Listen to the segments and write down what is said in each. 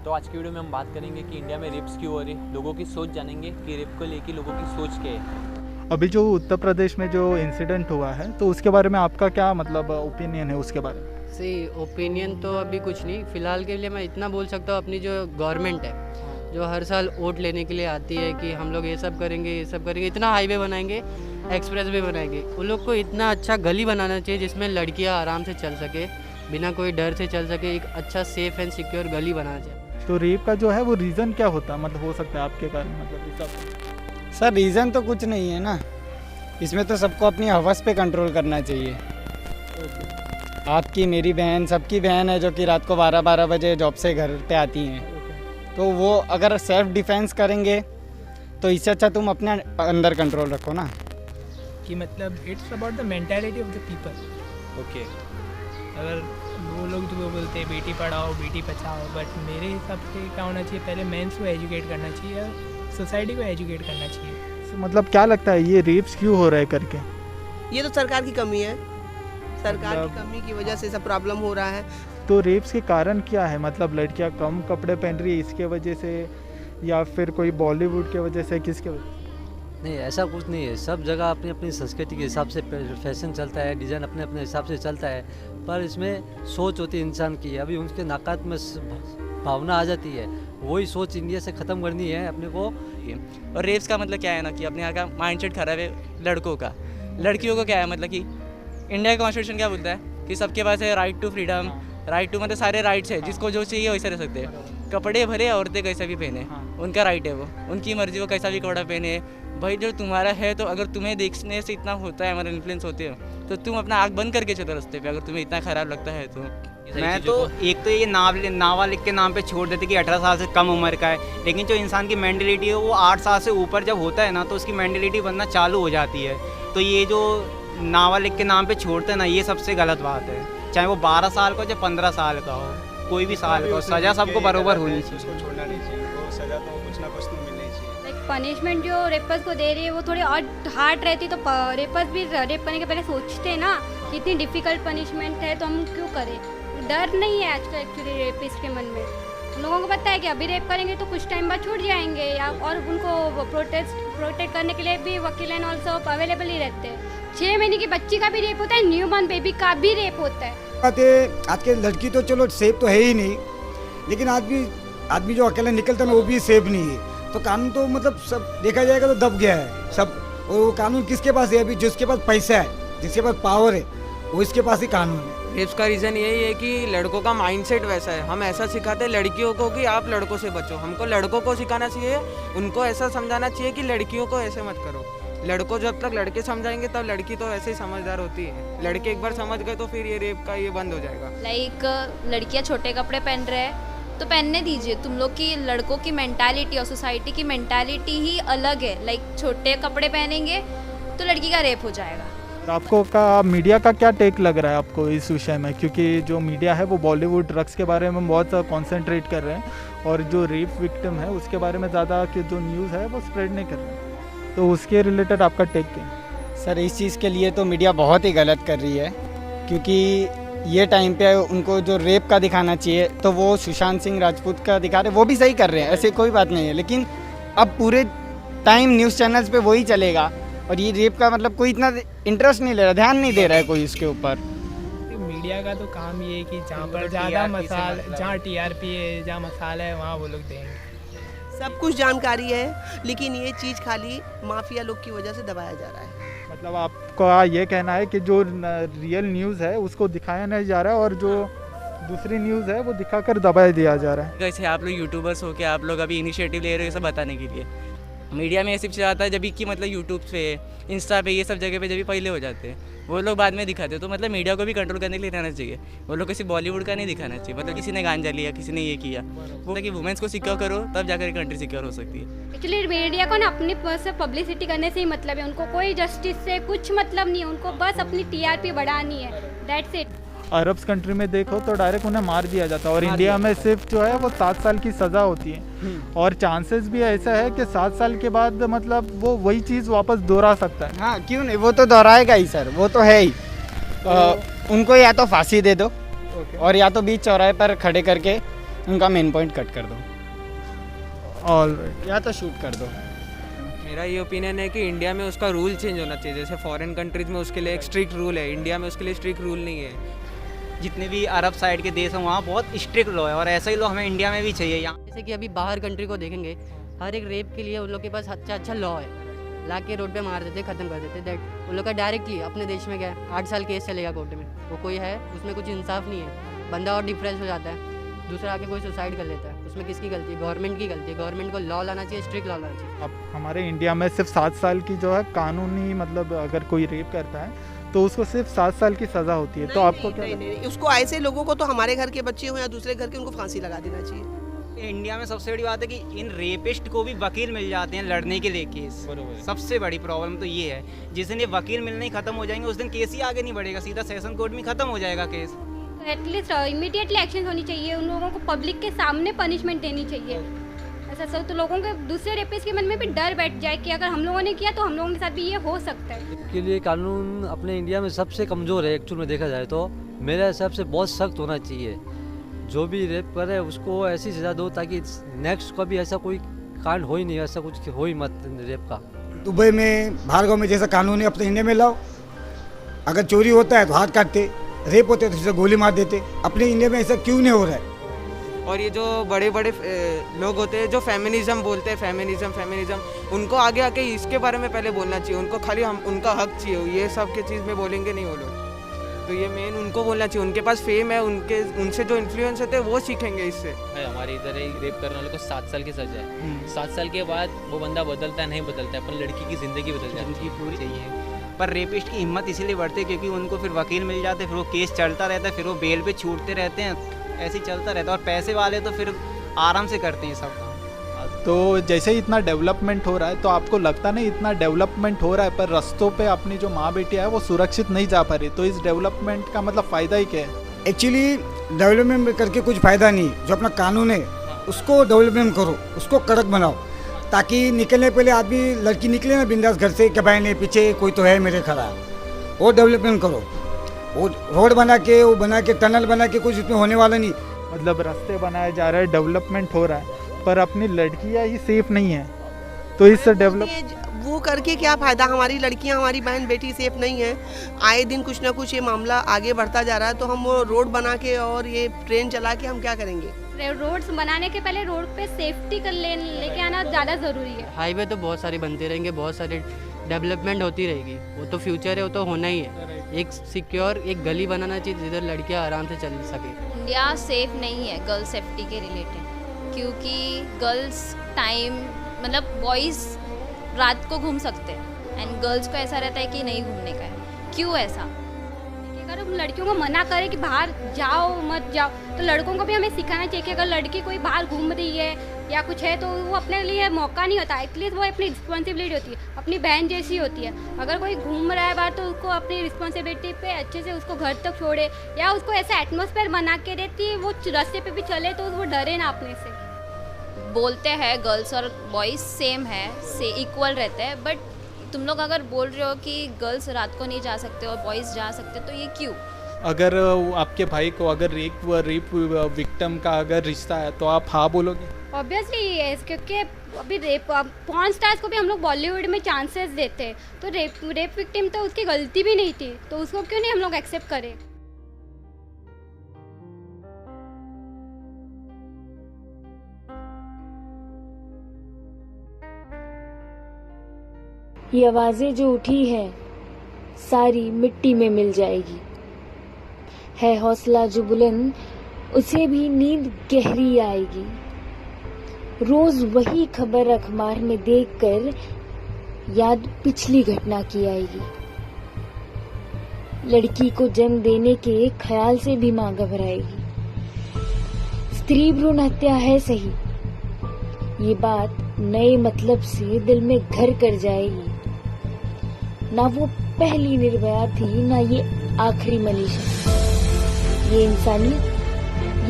तो आज की वीडियो में हम बात करेंगे कि इंडिया में रेप्स क्यों हो रहे, लोगों की सोच जानेंगे कि रेप को लेके लोगों की सोच क्या है। अभी जो उत्तर प्रदेश में जो इंसिडेंट हुआ है तो उसके बारे में आपका क्या मतलब ओपिनियन है उसके बारे में? सही ओपिनियन तो अभी कुछ नहीं, फ़िलहाल के लिए मैं इतना बोल सकता हूँ, अपनी जो गवर्नमेंट है जो हर साल वोट लेने के लिए आती है कि हम लोग ये सब करेंगे ये सब करेंगे, इतना हाईवे बनाएंगे, एक्सप्रेस वे बनाएंगे, उन लोग को इतना अच्छा गली बनाना चाहिए जिसमें लड़कियाँ आराम से चल सके, बिना कोई डर से चल सके, एक अच्छा सेफ़ एंड सिक्योर गली बनाना चाहिए। तो रेप का जो है वो रीज़न क्या होता है, मतलब हो सकता है आपके कारण मतलब हिसाब से? सर रीज़न तो कुछ नहीं है ना, इसमें तो सबको अपनी हवस पे कंट्रोल करना चाहिए। आपकी मेरी बहन सबकी बहन है जो कि रात को 12-12 बजे जॉब से घर पे आती हैं, तो वो अगर सेल्फ डिफेंस करेंगे तो इससे अच्छा तुम अपने अंदर कंट्रोल रखो ना। कि मतलब it's about the mentality of the people. Okay, अगर वो लोग जो बोलते हैं बेटी पढ़ाओ बेटी बचाओ, बट मेरे हिसाब से क्या होना चाहिए, पहले मेंस को एजुकेट करना चाहिए और सोसाइटी को एजुकेट करना चाहिए। तो मतलब क्या लगता है ये रेप्स क्यों हो रहा है करके? ये तो सरकार की कमी है, सरकार की मतलब- कमी की वजह से सब प्रॉब्लम हो रहा है। तो रेप्स के कारण क्या है, मतलब लड़कियां कम कपड़े पहन रही है इसके वजह से, या फिर कोई बॉलीवुड के वजह से, किसके वजह से? नहीं, ऐसा कुछ नहीं है। सब जगह अपनी अपनी संस्कृति के हिसाब से फैशन चलता है, डिज़ाइन अपने अपने हिसाब से चलता है, पर इसमें सोच होती है इंसान की। अभी उनके नाकात में भावना आ जाती है, वही सोच इंडिया से ख़त्म करनी है अपने को। और रेप्स का मतलब क्या है ना कि अपने यहाँ का माइंडसेट खराब है लड़कों का। लड़कियों को क्या है मतलब कि इंडिया का कॉन्स्टिट्यूशन क्या बोलता है कि सबके पास है right to freedom, right to मतलब सारे राइट्स है, जिसको जो चाहिए वैसे रह सकते हैं। कपड़े भरे औरतें कैसा भी पहने, उनका राइट है, वो उनकी मर्जी, वो कैसा भी कपड़ा पहने। भाई जो तुम्हारा है, तो अगर तुम्हें देखने से इतना होता है, हमारा इन्फ्लुएंस होते हो, तो तुम अपना आँख बंद करके चलो रास्ते पे, अगर तुम्हें इतना ख़राब लगता है तो। मैं तो एक तो ये नाबालिग के नाम पे छोड़ देते कि 18 साल से कम उम्र का है, लेकिन जो इंसान की मेंटलिटी है वो 8 साल से ऊपर जब होता है ना, तो उसकी मेंटलिटी बनना चालू हो जाती है। तो ये जो नाबालिग के नाम पे छोड़ते हैं ना, ये सबसे गलत बात है। चाहे वो 12 साल का हो चाहे 15 साल का हो, कोई भी साल का हो, सज़ा सबको बराबर होनी चाहिए। छोड़ना नहीं चाहिए, वो सज़ा तो कुछ ना कुछ तो मिलनी चाहिए। लाइक पनिशमेंट जो रेपर्स को दे रही है वो थोड़ी और हार्ड रहती, तो रेपर्स भी रेप करने के पहले सोचते हैं ना कि इतनी डिफ़िकल्ट पनिशमेंट है तो हम क्यों करें। डर नहीं है आजकल एक्चुअली रेपिस्ट के मन में। लोगों को पता है कि अभी रेप करेंगे तो कुछ टाइम बाद छूट जाएंगे, या और उनको प्रोटेक्ट करने के लिए भी वकील एंड ऑल्सो अवेलेबल ही रहते हैं। 6 महीने की बच्ची का भी रेप होता है, न्यू बॉर्न बेबी का भी रेप होता है। आज के लड़की तो चलो सेफ तो है ही नहीं, लेकिन आदमी जो अकेले निकलता है ना वो भी सेफ नहीं है। तो कानून तो मतलब सब देखा जाएगा तो दब गया है सब। और वो कानून किसके पास है? अभी जिसके पास पैसा है, जिसके पास पावर है, वो इसके पास ही कानून है। रेप्स का रीज़न यही है कि लड़कों का माइंडसेट वैसा है। हम ऐसा सिखाते हैं लड़कियों को कि आप लड़कों से बचो, हमको लड़कों को सिखाना चाहिए, उनको ऐसा समझाना चाहिए कि लड़कियों को ऐसे मत करो। लड़कों जब तक लड़के समझाएंगे तब लड़की तो ऐसे ही समझदार होती है। लड़के एक बार समझ गए तो फिर ये रेप का ये बंद हो जाएगा। लाइक लड़कियां छोटे कपड़े पहन रहे हैं तो पहनने दीजिए। तुम लोग की लड़कों की मेंटालिटी और सोसाइटी की मेंटालिटी ही अलग है। लाइक छोटे कपड़े पहनेंगे तो लड़की का रेप हो जाएगा। और आपको का मीडिया का क्या टेक लग रहा है आपको इस विषय में? क्योंकि जो मीडिया है वो बॉलीवुड ड्रग्स के बारे में बहुत कॉन्सेंट्रेट कर रहे हैं, और जो रेप विक्टिम है उसके बारे में ज़्यादा की जो न्यूज़ है वो स्प्रेड नहीं कर रहे हैं। तो उसके रिलेटेड आपका टेक क्या है? सर इस चीज़ के लिए तो मीडिया बहुत ही गलत कर रही है, क्योंकि ये टाइम पे उनको जो रेप का दिखाना चाहिए तो वो सुशांत सिंह राजपूत का दिखा रहे, वो भी सही कर रहे हैं, ऐसे कोई बात नहीं है। लेकिन अब पूरे टाइम न्यूज़ चैनल्स पे वही चलेगा, और ये रेप का मतलब कोई इतना इंटरेस्ट नहीं ले रहा, ध्यान नहीं दे रहा है कोई इसके ऊपर। मीडिया का तो काम ये है कि जहाँ पर ज़्यादा मसाला, जहाँ TRP है, जहाँ मसाला है, वहाँ वो लोग देंगे। सब कुछ जानकारी है, लेकिन ये चीज़ खाली माफिया लोग की वजह से दबाया जा रहा है। मतलब आपका ये कहना है कि जो रियल न्यूज़ है उसको दिखाया नहीं जा रहा है, और जो दूसरी न्यूज़ है वो दिखाकर दबा दिया जा रहा है। कैसे आप लोग यूट्यूबर्स हो के आप लोग अभी इनिशिएटिव ले रहे हो ये सब बताने के लिए। मीडिया में ये सिर्फ चलाता है जब कि मतलब यूट्यूब पे, इंस्टा पे, ये सब जगह पे जब भी पहले हो जाते हैं, वो लोग बाद में दिखाते हैं। तो मतलब मीडिया को भी कंट्रोल करने के लिए रहना चाहिए। वो लोग किसी बॉलीवुड का नहीं दिखाना चाहिए, मतलब किसी ने गांजा लिया, किसी ने ये किया, वो कि वुमेंस को सिक्योर करो तब जाकर कंट्री सिक्योर हो सकती है। एक्चुअली मीडिया को ना अपनी पब्लिसिटी करने से ही मतलब है, उनको कोई जस्टिस से कुछ मतलब नहीं है, उनको बस अपनी TRP बढ़ानी है, दैट्स इट। अरब्स कंट्री में देखो तो डायरेक्ट उन्हें मार दिया जाता है, और इंडिया में सिर्फ जो है वो 7 साल की सज़ा होती है, और चांसेस भी ऐसा है कि 7 साल के बाद मतलब वो वही चीज़ वापस दोहरा सकता है। हाँ क्यों नहीं, वो तो दोहराएगा ही सर, वो तो है ही। उनको या तो फांसी दे दो, और या तो बीच चौराहे पर खड़े करके उनका मेन पॉइंट कट कर दो ऑल या तो शूट कर दो। मेरा ये ओपिनियन है कि इंडिया में उसका रूल चेंज होना चाहिए। जैसे फॉरेन कंट्रीज में उसके लिए एक स्ट्रिक्ट रूल है, इंडिया में उसके लिए स्ट्रिक्ट रूल नहीं है। जितने भी अरब साइड के देश हैं वहाँ बहुत स्ट्रिक्ट लॉ है और ऐसा ही लॉ हमें इंडिया में भी चाहिए। यहाँ जैसे कि अभी बाहर कंट्री को देखेंगे, हर एक रेप के लिए उन लोग के पास अच्छा लॉ है, ला के रोड पे मार देते, ख़त्म कर देते। दैट उन लोग का डायरेक्टली अपने देश में क्या है 8 साल केस चलेगा कोर्ट में, वो कोई है उसमें कुछ इंसाफ नहीं है, बंदा और डिप्रेस हो जाता है, दूसरा आके कोई सुसाइड कर लेता है, उसमें किसकी गलती है? गवर्नमेंट की गलती है। गवर्नमेंट को लॉ लाना चाहिए, स्ट्रिक्ट लॉ लाना चाहिए। अब हमारे इंडिया में सिर्फ 7 साल की जो है कानूनी, मतलब अगर कोई रेप करता है तो उसको सिर्फ 7 साल की सज़ा होती है। तो आपको क्या लगता है? उसको ऐसे लोगों को तो हमारे घर के बच्चे हो या दूसरे घर के, उनको फांसी लगा देना चाहिए। इंडिया में सबसे बड़ी बात है कि इन रेपिस्ट को भी वकील मिल जाते हैं लड़ने के लिए केस। सबसे बड़ी प्रॉब्लम तो ये है, जिस दिन ये वकील मिलने ही खत्म हो जाएंगे उस दिन केस ही आगे नहीं बढ़ेगा, सीधा सेशन कोर्ट में खत्म हो जाएगा केस। एटलीस्ट इमीडिएटली एक्शन होनी चाहिए, उन लोगों को पब्लिक के सामने पनिशमेंट देनी चाहिए। ऐसा सब तो लोगों के दूसरे रेपिस्ट के मन में भी डर बैठ जाए कि अगर हम लोगों ने किया तो हम लोगों के साथ भी ये हो सकता है। के लिए कानून अपने इंडिया में सबसे कमज़ोर है एक्चुअल में देखा जाए तो। मेरे हिसाब से बहुत सख्त होना चाहिए, जो भी रेप करे उसको ऐसी सज़ा दो ताकि नेक्स्ट कभी ऐसा कोई कांड हो ही नहीं, ऐसा कुछ हो ही मत रेप का। दुबई में, भार्गव में जैसा कानून है अपने इंडिया में लाओ। अगर चोरी होता है तो हाथ काटते, रेप होते तो उसे गोली मार देते। अपने इंडिया में ऐसा क्यों नहीं हो रहा है? और ये जो बड़े बड़े लोग होते हैं जो फेमिनिज्म बोलते हैं, फेमिनिज्म, उनको आगे आके इसके बारे में पहले बोलना चाहिए। उनको खाली हम उनका हक चाहिए, ये सब के चीज़ में बोलेंगे नहीं वो लोग। तो ये मेन उनको बोलना चाहिए, उनके पास फेम है, उनसे जो इन्फ्लुएंस होते हैं वो सीखेंगे इससे। हमारे इधर रेप करने वाले को 7 साल की सजा है। 7 साल के बाद वो बंदा बदलता है नहीं बदलता है, पर लड़की की ज़िंदगी बदल जाती है पूरी चाहिए। पर रेपिस्ट की हिम्मत इसीलिए बढ़ती है क्योंकि उनको फिर वकील मिल जाते हैं, फिर वो केस चलता रहता है, फिर वो बेल पे छूटते रहते हैं, ऐसे ही चलता रहता है। और पैसे वाले तो फिर आराम से करते हैं सब काम। तो जैसे ही इतना डेवलपमेंट हो रहा है तो आपको लगता नहीं इतना डेवलपमेंट हो रहा है पर रास्तों पे अपनी जो माँ बेटी है वो सुरक्षित नहीं जा पा रही, तो इस डेवलपमेंट का मतलब फ़ायदा ही क्या है? एक्चुअली डेवलपमेंट करके कुछ फ़ायदा नहीं। जो अपना कानून है उसको डेवलपमेंट करो, उसको कड़क बनाओ, ताकि निकलने पहले आदमी, लड़की निकले ना बिंदास घर से, क्या नहीं पीछे कोई तो है मेरे खड़ा, वो डेवलपमेंट करो। वो रोड बना के टनल बना के कुछ उसमें होने वाला नहीं। मतलब रास्ते बनाए जा रहे हैं, डेवलपमेंट हो रहा है, पर अपनी लड़कियां ही सेफ नहीं है, तो इस वो करके क्या फ़ायदा? हमारी लड़कियां, हमारी बहन बेटी सेफ नहीं है। आए दिन कुछ ना कुछ ये मामला आगे बढ़ता जा रहा है, तो हम वो रोड बना के और ये ट्रेन चला के हम क्या करेंगे? रोड्स बनाने के पहले रोड पे सेफ्टी कर लेके आना ज़्यादा ज़रूरी है। हाईवे तो बहुत सारे बनते रहेंगे, बहुत सारे डेवलपमेंट होती रहेगी, वो तो फ्यूचर है, वो तो होना ही है। एक सिक्योर एक गली बनाना चाहिए जिधर लड़कियां आराम से चल सके। इंडिया सेफ नहीं है गर्ल सेफ्टी के रिलेटेड, क्योंकि गर्ल्स टाइम मतलब बॉयज़ रात को घूम सकते हैं एंड गर्ल्स को ऐसा रहता है कि नहीं घूमने का है। क्यों ऐसा? अगर हम लड़कियों को मना करें कि बाहर जाओ मत जाओ, तो लड़कों को भी हमें सिखाना चाहिए कि अगर लड़की कोई बाहर घूम रही है या कुछ है तो वो अपने लिए मौका नहीं होता, एटलीस्ट वो अपनी रिस्पॉन्सिबिलिटी होती है, अपनी बहन जैसी होती है। अगर कोई घूम रहा है बाहर तो उसको अपनी रिस्पॉन्सिबिलिटी पे अच्छे से उसको घर तक छोड़े या उसको ऐसा एटमॉस्फेयर बना के देती वो रास्ते पे भी चले तो वो डरे ना अपने से। बोलते हैं गर्ल्स और बॉयज़ सेम है, से इक्वल रहते हैं, बट तुम लोग अगर बोल रहे हो कि गर्ल्स रात को नहीं जा सकते और बॉयज़ जा सकते, तो ये क्यों? अगर आपके भाई को अगर रेप विक्टिम का अगर रिश्ता है तो आप हाँ बोलोगे? ऑब्वियसली ये, क्योंकि अभी पॉर्न स्टार्स को भी हम लोग बॉलीवुड में चांसेस देते हैं, तो रेप विक्टिम तो उसकी गलती भी नहीं थी, तो उसको क्यों नहीं हम लोग एक्सेप्ट करें? ये आवाज़ें जो उठी है सारी मिट्टी में मिल जाएगी। है हौसला जो बुलंद उसे भी नींद गहरी आएगी। रोज वही खबर अखबार में देखकर याद पिछली घटना की आएगी। लड़की को जन्म देने के ख्याल से भी मां घबराएगी। स्त्री भ्रूण हत्या है सही, ये बात नए मतलब से दिल में घर कर जाएगी। ना वो पहली निर्भया थी, ना ये आखिरी मनीषा। ये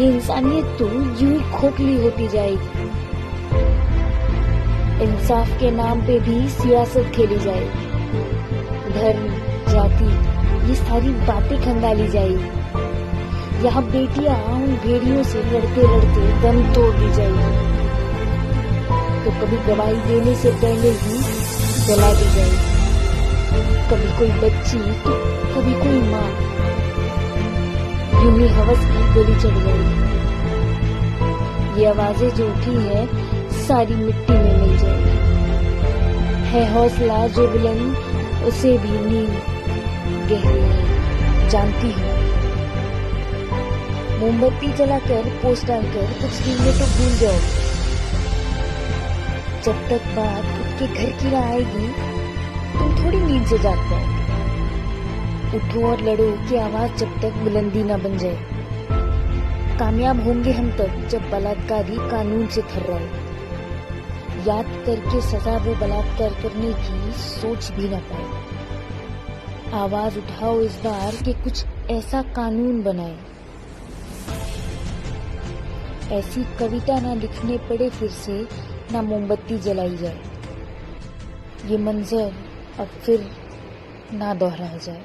इंसानियत तो यूं ही खोखली होती जाएगी। इंसाफ के नाम पे भी सियासत खेली जाएगी। धर्म, जाति, ये सारी बातें खंगाली जाएगी। यहाँ बेटियां उन भेड़ियों से लड़ते लड़ते दम तोड़ दी जाएगी, तो कभी गवाही देने से पहले ही जला दी जाएगी, कभी कोई बच्ची तो कभी कोई माँ, यूं ही हवस की गोली चढ़ जाएगी। ये आवाजें जो उठी है सारी मिट्टी में मिल जाएगी। है हौसला जो बुलंद उसे भी नींद गहरी है, जानती हूँ। मोमबत्ती जलाकर पोस्ट डालकर कुछ दिन में तो भूल जाओ, जब तक बात खुद के घर की ना आएगी तुम थोड़ी नींद से जाग पाओ। उठो और लड़ो की आवाज जब तक बुलंदी ना बन जाए। कामयाब होंगे हम तब जब बलात्कारी कानून से थर्राए, याद करके सजा वो बलात्कार करने की सोच भी ना पाए। आवाज उठाओ इस बार कि कुछ ऐसा कानून बनाए, ऐसी कविता ना लिखने पड़े फिर से, ना मोमबत्ती जलाई जाए, ये मंजर अब फिर ना दोहराया जाए।